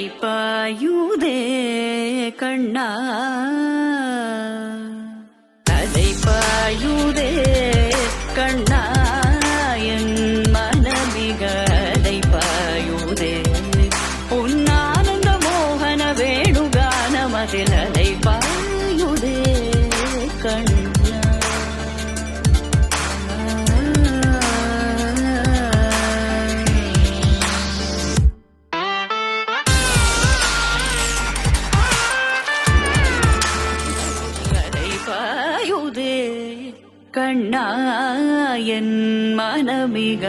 அலைப்பாயுதே கண்ணா அலைப்பாயுதே கண்ணா என் மனமிக அலைப்பாயுதே உன்னானந்த மோகன வேணுகானமதில் அலைப்பாயுதே கண்ணா கண்ணா என் மனமிக